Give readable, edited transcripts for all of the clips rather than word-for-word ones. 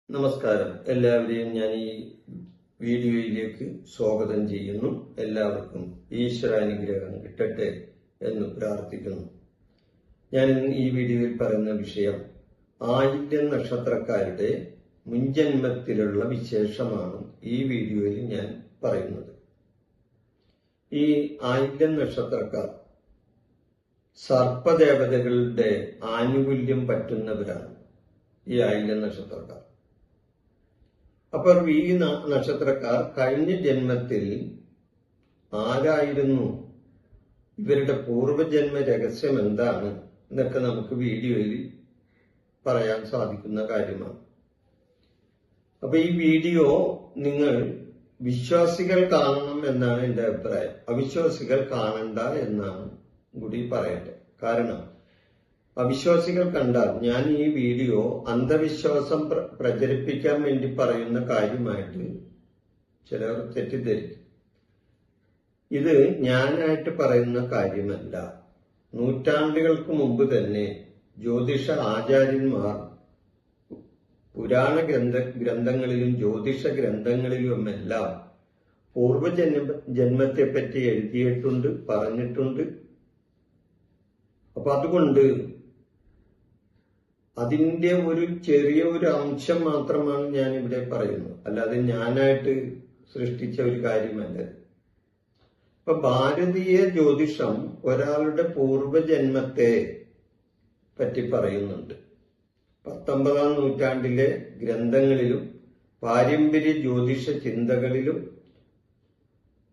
നമസ്കാരം, എല്ലാവരെയും ഞാൻ ഈ വീഡിയോയിലേക്ക് സ്വാഗതം ചെയ്യുന്നു. എല്ലാവർക്കും ഈശ്വരാനുഗ്രഹം കിട്ടട്ടെ എന്ന് പ്രാർത്ഥിക്കുന്നു. ഞാൻ ഈ വീഡിയോയിൽ പറയുന്ന വിഷയം ആയില്യം നക്ഷത്രക്കാരുടെ മുൻജന്മത്തിലുള്ള വിശേഷമാണ് ഈ വീഡിയോയിൽ ഞാൻ പറയുന്നത്. ഈ ആയില്യം നക്ഷത്രക്കാർ സർപ്പദേവതകളുടെ ആനുകൂല്യം പറ്റുന്നവരാണ്. ഈ ആയില്യം നക്ഷത്രക്കാർ അപ്പോൾ ഈ നക്ഷത്രക്കാർ കഴിഞ്ഞ ജന്മത്തിൽ ആരായിരുന്നു, ഇവരുടെ പൂർവജന്മ രഹസ്യം എന്താണ് എന്നൊക്കെ നമുക്ക് വീഡിയോയിൽ പറയാൻ സാധിക്കുന്ന കാര്യമാണ്. അപ്പൊ ഈ വീഡിയോ നിങ്ങൾ വിശ്വാസികൾ കാണണം എന്നാണ് എന്റെ അഭിപ്രായം. അവിശ്വാസികൾ കാണണ്ട എന്നാണ് കൂടി പറയട്ടെ. കാരണം അവിശ്വാസികൾ കണ്ടാൽ ഞാൻ ഈ വീഡിയോ അന്ധവിശ്വാസം പ്രചരിപ്പിക്കാൻ വേണ്ടി പറയുന്ന കാര്യമായിട്ട് ചിലർ തെറ്റിദ്ധരിക്കും. ഇത് ഞാനായിട്ട് പറയുന്ന കാര്യമല്ല. നൂറ്റാണ്ടുകൾക്ക് മുമ്പ് തന്നെ ജ്യോതിഷ ആചാര്യന്മാർ പുരാണ ഗ്രന്ഥങ്ങളിലും ജ്യോതിഷ ഗ്രന്ഥങ്ങളിലുമെല്ലാം പൂർവജന്മത്തെപ്പറ്റി എഴുതിയിട്ടുണ്ട്, പറഞ്ഞിട്ടുണ്ട്. അപ്പൊ അതുകൊണ്ട് അതിന്റെ ഒരു ചെറിയ ഒരു അംശം മാത്രമാണ് ഞാൻ ഇവിടെ പറയുന്നത്, അല്ലാതെ ഞാനായിട്ട് സൃഷ്ടിച്ച ഒരു കാര്യമല്ല. ഇപ്പൊ ഭാരതീയ ജ്യോതിഷം ഒരാളുടെ പൂർവജന്മത്തെ പറ്റി പറയുന്നുണ്ട്. 19-ാം നൂറ്റാണ്ടിലെ ഗ്രന്ഥങ്ങളിലും പാരമ്പര്യ ജ്യോതിഷ ചിന്തകളിലും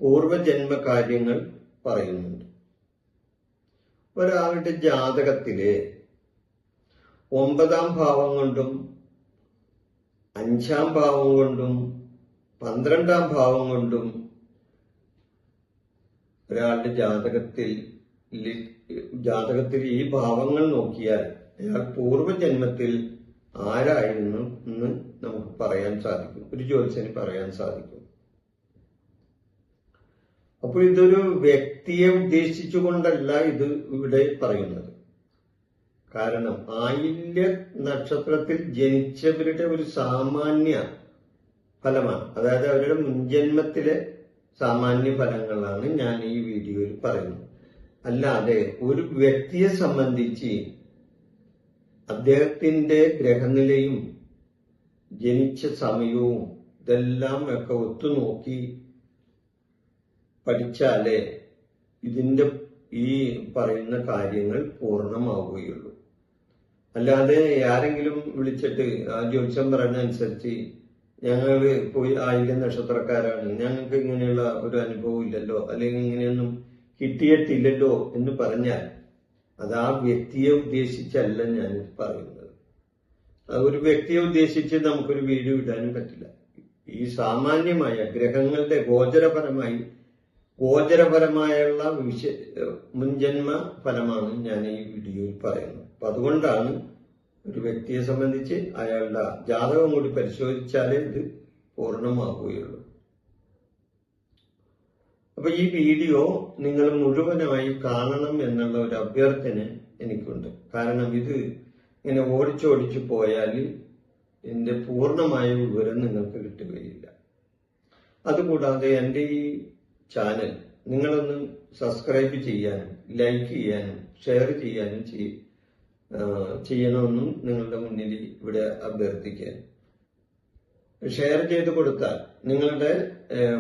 പൂർവജന്മ കാര്യങ്ങൾ പറയുന്നുണ്ട്. ഒരാളുടെ ജാതകത്തിലെ 9-ാം ഭാവം കൊണ്ടും 5-ാം ഭാവം കൊണ്ടും 12-ാം ഭാവം കൊണ്ടും ഒരാളുടെ ജാതകത്തിൽ ഈ ഭാവങ്ങൾ നോക്കിയാൽ അയാൾ പൂർവജന്മത്തിൽ ആരായിരുന്നു എന്ന് നമുക്ക് പറയാൻ സാധിക്കും, ഒരു ജ്യോത്സ്യന് പറയാൻ സാധിക്കും. അപ്പോൾ ഇതൊരു വ്യക്തിയെ ഉദ്ദേശിച്ചുകൊണ്ടല്ല ഇത് ഇവിടെ പറയുന്നത്. കാരണം ആയില്യ നക്ഷത്രത്തിൽ ജനിച്ചവരുടെ ഒരു സാമാന്യ ഫലമാണ്, അതായത് അവരുടെ മുൻജന്മത്തിലെ സാമാന്യ ഫലങ്ങളാണ് ഞാൻ ഈ വീഡിയോയിൽ പറയുന്നത്. അല്ലാതെ ഒരു വ്യക്തിയെ സംബന്ധിച്ച് അദ്ദേഹത്തിന്റെ ഗ്രഹനിലയും ജനിച്ച സമയവും ഇതെല്ലാം ഒക്കെ ഒത്തുനോക്കി പഠിച്ചാലേ ഇതിന്റെ ഈ പറയുന്ന കാര്യങ്ങൾ പൂർണ്ണമാവുകയുള്ളൂ. അല്ലാതെ ആരെങ്കിലും വിളിച്ചിട്ട് ആ ജ്യോത്സ്യം പറയുന്നതനുസരിച്ച് ഞങ്ങൾ പോയി ആയില്യം നക്ഷത്രക്കാരാണ്, ഞങ്ങൾക്ക് ഇങ്ങനെയുള്ള ഒരു അനുഭവം ഇല്ലല്ലോ, അല്ലെങ്കിൽ ഇങ്ങനെയൊന്നും കിട്ടിയിട്ടില്ലല്ലോ എന്ന് പറഞ്ഞാൽ അത് ആ വ്യക്തിയെ ഉദ്ദേശിച്ചല്ല ഞാൻ പറയുന്നത്. ഒരു വ്യക്തിയെ ഉദ്ദേശിച്ച് നമുക്കൊരു വീഡിയോ ഇടാനും പറ്റില്ല. ഈ സാമാന്യമായ ഗ്രഹങ്ങളുടെ ഗോചരപരമായുള്ള മുൻജന്മ ഫലമാണ് ഞാൻ ഈ വീഡിയോയിൽ പറയുന്നത്. അപ്പൊ അതുകൊണ്ടാണ് ഒരു വ്യക്തിയെ സംബന്ധിച്ച് അയാളുടെ ജാതകം കൂടി പരിശോധിച്ചാലേ ഇത് പൂർണ്ണമാവുകയുള്ളൂ. അപ്പൊ ഈ വീഡിയോ നിങ്ങൾ മുഴുവനായി കാണണം എന്നുള്ള ഒരു അഭ്യർത്ഥന എനിക്കുണ്ട്. കാരണം ഇത് ഇങ്ങനെ ഓടിച്ചോടിച്ചു പോയാൽ ഇതിന്റെ പൂർണ്ണമായ വിവരം നിങ്ങൾക്ക് കിട്ടുകയില്ല. അതുകൂടാതെ എൻ്റെ ഈ ചാനൽ നിങ്ങളൊന്ന് സബ്സ്ക്രൈബ് ചെയ്യാനും ലൈക്ക് ചെയ്യാനും ഷെയർ ചെയ്യാനും ചെയ്യണമെന്നും നിങ്ങളുടെ മുന്നിൽ ഇവിടെ അഭ്യർത്ഥിക്കാൻ. ഷെയർ ചെയ്ത് കൊടുത്താൽ, നിങ്ങളുടെ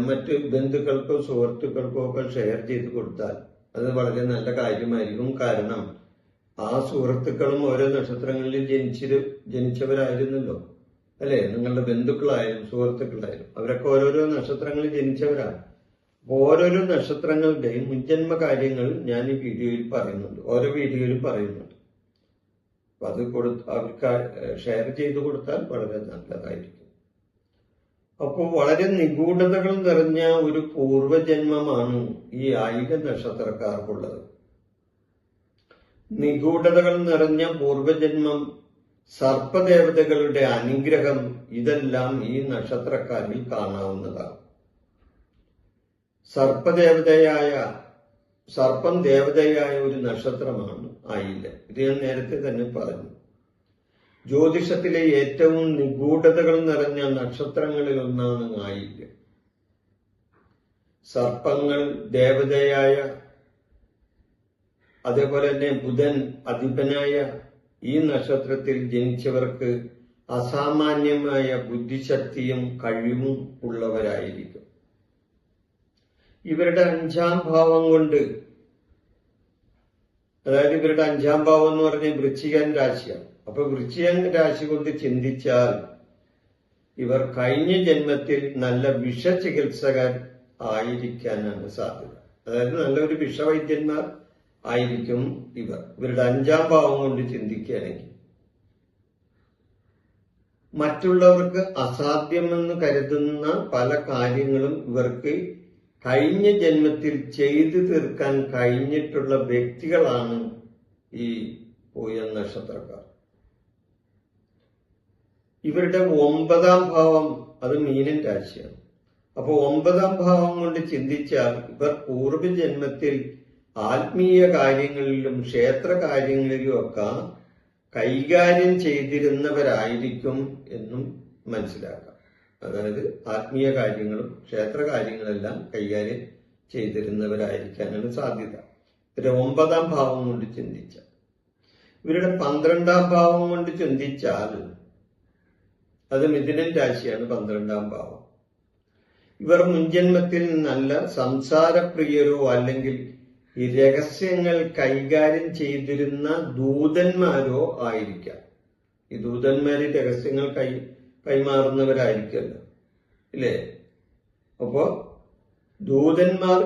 മറ്റ് ബന്ധുക്കൾക്കോ സുഹൃത്തുക്കൾക്കോ ഒക്കെ ഷെയർ ചെയ്ത് കൊടുത്താൽ അത് വളരെ നല്ല കാര്യമായിരിക്കും. കാരണം ആ സുഹൃത്തുക്കളും ഓരോ നക്ഷത്രങ്ങളിൽ ജനിച്ചവരായിരുന്നല്ലോ, അല്ലെ? നിങ്ങളുടെ ബന്ധുക്കളായാലും സുഹൃത്തുക്കളായാലും അവരൊക്കെ ഓരോരോ നക്ഷത്രങ്ങളിൽ ജനിച്ചവരാണ്. ഓരോരോ നക്ഷത്രങ്ങളുടെയും മുൻജന്മ കാര്യങ്ങൾ ഞാൻ ഈ വീഡിയോയിൽ പറയുന്നുണ്ട്, ഓരോ വീഡിയോയിലും പറയുന്നുണ്ട്. അപ്പൊ അത് അവർക്ക് ഷെയർ ചെയ്ത് കൊടുത്താൽ വളരെ നല്ലതായിരിക്കും. അപ്പോൾ വളരെ നിഗൂഢതകൾ നിറഞ്ഞ ഒരു പൂർവജന്മമാണ് ഈ ആയില്യം നക്ഷത്രക്കാർക്കുള്ളത്. നിഗൂഢതകൾ നിറഞ്ഞ പൂർവജന്മം, സർപ്പദേവതകളുടെ അനുഗ്രഹം, ഇതെല്ലാം ഈ നക്ഷത്രക്കാരിൽ കാണാവുന്നതാണ്. സർപ്പദേവതയായ സർപ്പം ദേവതയായ ഒരു നക്ഷത്രമാണ് ആയില്ല. ഇത് ഞാൻ നേരത്തെ തന്നെ പറഞ്ഞു. ജ്യോതിഷത്തിലെ ഏറ്റവും നിഗൂഢതകൾ നിറഞ്ഞ നക്ഷത്രങ്ങളിൽ ഒന്നാണ് ആയില്ല. സർപ്പങ്ങൾ ദേവതയായ, അതേപോലെ തന്നെ ബുധൻ അധിപനായ ഈ നക്ഷത്രത്തിൽ ജനിച്ചവർക്ക് അസാമാന്യമായ ബുദ്ധിശക്തിയും കഴിവും ഉള്ളവരായിരിക്കും. ഇവരുടെ 5ാം ഭാവം കൊണ്ട്, അതായത് ഇവരുടെ 5ാം ഭാവം എന്ന് പറഞ്ഞാൽ വൃശ്ചികൻ രാശിയാണ്. അപ്പൊ വൃശ്ചികൻ രാശി കൊണ്ട് ചിന്തിച്ചാൽ ഇവർ കഴിഞ്ഞ ജന്മത്തിൽ നല്ല വിഷചികിത്സകർ ആയിരിക്കാനാണ് സാധ്യത. അതായത് നല്ലൊരു വിഷവൈദ്യന്മാർ ആയിരിക്കും ഇവരുടെ 5ാം ഭാവം കൊണ്ട് ചിന്തിക്കുകയാണെങ്കിൽ. മറ്റുള്ളവർക്ക് അസാധ്യമെന്ന് കരുതുന്ന പല കാര്യങ്ങളും ഇവർക്ക് കഴിഞ്ഞ ജന്മത്തിൽ ചെയ്തു തീർക്കാൻ കഴിഞ്ഞിട്ടുള്ള വ്യക്തികളാണ് ഈ പൂയം നക്ഷത്രക്കാർ. ഇവരുടെ 9ാം ഭാവം അത് മീനൻ രാശിയാണ്. അപ്പൊ 9ാം ഭാവം കൊണ്ട് ചിന്തിച്ചാൽ ഇവർ പൂർവ്വജന്മത്തിൽ ആത്മീയ കാര്യങ്ങളിലും ക്ഷേത്ര കാര്യങ്ങളിലും ഒക്കെ കൈകാര്യം ചെയ്തിരുന്നവരായിരിക്കും എന്നും മനസ്സിലാക്കാം. അതായത് ആത്മീയ കാര്യങ്ങളും ക്ഷേത്ര കാര്യങ്ങളെല്ലാം കൈകാര്യം ചെയ്തിരുന്നവരായിരിക്കാനാണ് സാധ്യത. ഇവരുടെ 9ാം ഭാവം കൊണ്ട് ചിന്തിച്ചാൽ. ഇവരുടെ 12ാം ഭാവം കൊണ്ട് ചിന്തിച്ചാൽ അത് മിഥുനൻ രാശിയാണ്. 12ാം ഭാവം. ഇവർ മുൻജന്മത്തിൽ നല്ല സംസാരപ്രിയരോ അല്ലെങ്കിൽ ഈ രഹസ്യങ്ങൾ കൈകാര്യം ചെയ്തിരുന്ന ദൂതന്മാരോ ആയിരിക്കാം. ഈ ദൂതന്മാര് രഹസ്യങ്ങൾ കൈമാറുന്നവരായിരിക്കുമല്ലോ, ഇല്ലേ? അപ്പോ ദൂതന്മാർ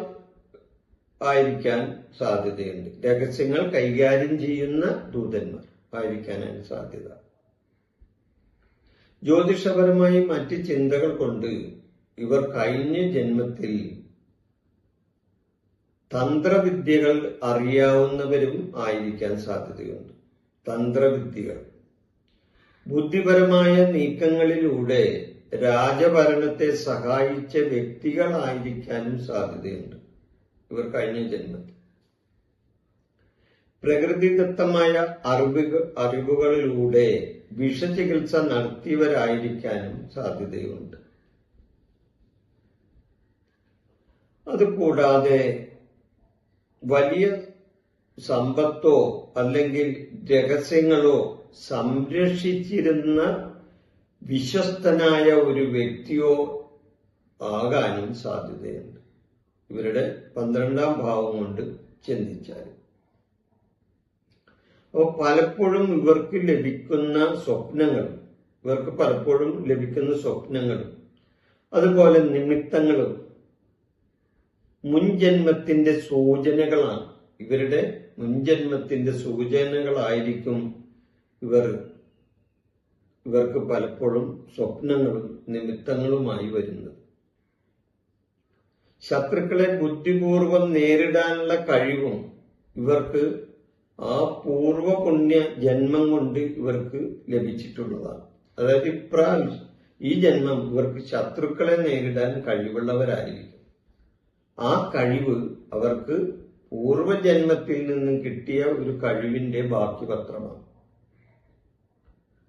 ആയിരിക്കാൻ സാധ്യതയുണ്ട്. രഹസ്യങ്ങൾ കൈകാര്യം ചെയ്യുന്ന ദൂതന്മാർ ആയിരിക്കാനാണ് സാധ്യത. ജ്യോതിഷപരമായി മറ്റ് ചിന്തകൾ കൊണ്ട് ഇവർ കഴിഞ്ഞ ജന്മത്തിൽ തന്ത്രവിദ്യകൾ അറിയാവുന്നവരും ആയിരിക്കാൻ സാധ്യതയുണ്ട്. തന്ത്രവിദ്യകൾ ബുദ്ധിപരമായ നീക്കങ്ങളിലൂടെ രാജഭരണത്തെ സഹായിച്ച വ്യക്തികളായിരിക്കാനും സാധ്യതയുണ്ട് ഇവർ കഴിഞ്ഞ ജന്മത്തിൽ. പ്രകൃതിദത്തമായ അറിവുകളിലൂടെ വിഷചികിത്സ നടത്തിയവരായിരിക്കാനും സാധ്യതയുണ്ട്. അതുകൂടാതെ വലിയ സമ്പത്തോ അല്ലെങ്കിൽ രഹസ്യങ്ങളോ സംരക്ഷിച്ചിരുന്ന വിശ്വസ്തനായ ഒരു വ്യക്തിയോ ആകാനും സാധ്യതയുണ്ട് ഇവരുടെ 12ാം ഭാവം കൊണ്ട് ചിന്തിച്ചാൽ. അപ്പോൾ പലപ്പോഴും ഇവർക്ക് ലഭിക്കുന്ന സ്വപ്നങ്ങളും അതുപോലെ നിമിത്തങ്ങളും മുൻജന്മത്തിന്റെ സൂചനകളാണ്. ഇവരുടെ മുൻജന്മത്തിന്റെ സൂചനകളായിരിക്കും ഇവർക്ക് പലപ്പോഴും സ്വപ്നങ്ങളും നിമിത്തങ്ങളുമായി വരുന്നത്. ശത്രുക്കളെ ബുദ്ധിപൂർവം നേരിടാനുള്ള കഴിവും ഇവർക്ക് ആ പൂർവപുണ്യ ജന്മം കൊണ്ട് ഇവർക്ക് ലഭിച്ചിട്ടുള്ളതാണ്. അതായത് ഈ ജന്മം ഇവർക്ക് ശത്രുക്കളെ നേരിടാൻ കഴിവുള്ളവരായിരിക്കും. ആ കഴിവ് അവർക്ക് പൂർവജന്മത്തിൽ നിന്നും കിട്ടിയ ഒരു കഴിവിന്റെ ബാക്കി പത്രമാണ്.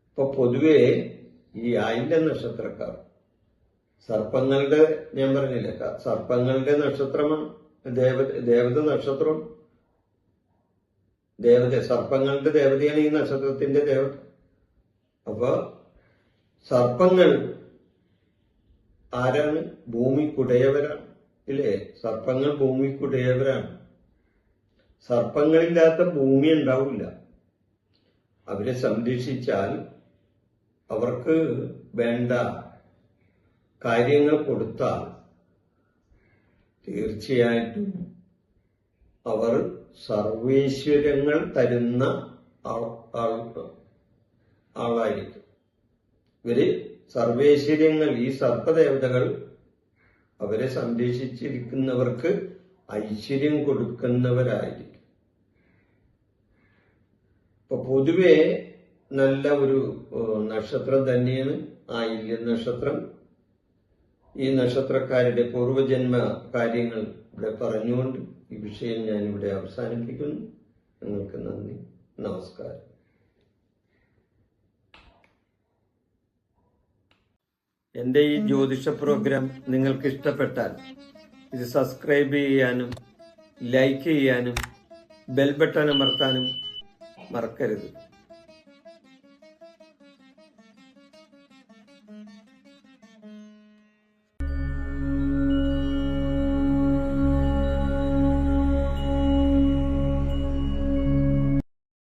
ഇപ്പൊ പൊതുവെ ഈ ആയില്യ നക്ഷത്രക്കാർ സർപ്പങ്ങളുടെ, ഞാൻ പറഞ്ഞില്ല, സർപ്പങ്ങളുടെ നക്ഷത്രമാണ് ദേവത നക്ഷത്രം. സർപ്പങ്ങളുടെ ദേവതയാണ് ഈ നക്ഷത്രത്തിന്റെ ദേവത. അപ്പൊ സർപ്പങ്ങൾ ആരാണ്? ഭൂമിക്കുടയവരാണ്, ഇല്ലേ? സർപ്പങ്ങൾ ഭൂമിക്കുടയവരാണ്. സർപ്പങ്ങളില്ലാത്ത ഭൂമി ഉണ്ടാവില്ല. അവരെ സംരക്ഷിച്ചാൽ, അവർക്ക് വേണ്ട കാര്യങ്ങൾ കൊടുത്താൽ തീർച്ചയായിട്ടും അവർ സർവേശ്വരങ്ങൾ തരുന്ന ആളായിരിക്കും. ഇവര് സർവേശ്വര്യങ്ങൾ, ഈ സർപ്പദേവതകൾ അവരെ സംരക്ഷിച്ചിരിക്കുന്നവർക്ക് ഐശ്വര്യം കൊടുക്കുന്നവരായിരിക്കും. ഇപ്പൊ പൊതുവെ നല്ല ഒരു നക്ഷത്രം തന്നെയാണ് ആയില്യ നക്ഷത്രം. ഈ നക്ഷത്രക്കാരുടെ പൂർവജന്മ കാര്യങ്ങൾ ഇവിടെ പറഞ്ഞുകൊണ്ട് ഈ വിഷയം ഞാനിവിടെ അവസാനിപ്പിക്കുന്നു. നിങ്ങൾക്ക് നന്ദി, നമസ്കാരം. എൻ്റെ ഈ ജ്യോതിഷ പ്രോഗ്രാം നിങ്ങൾക്ക് ഇഷ്ടപ്പെട്ടാൽ ഇത് സബ്സ്ക്രൈബ് ചെയ്യാനും ലൈക്ക് ചെയ്യാനും ബെൽ ബട്ടൺ അമർത്താനും മറക്കരുത്.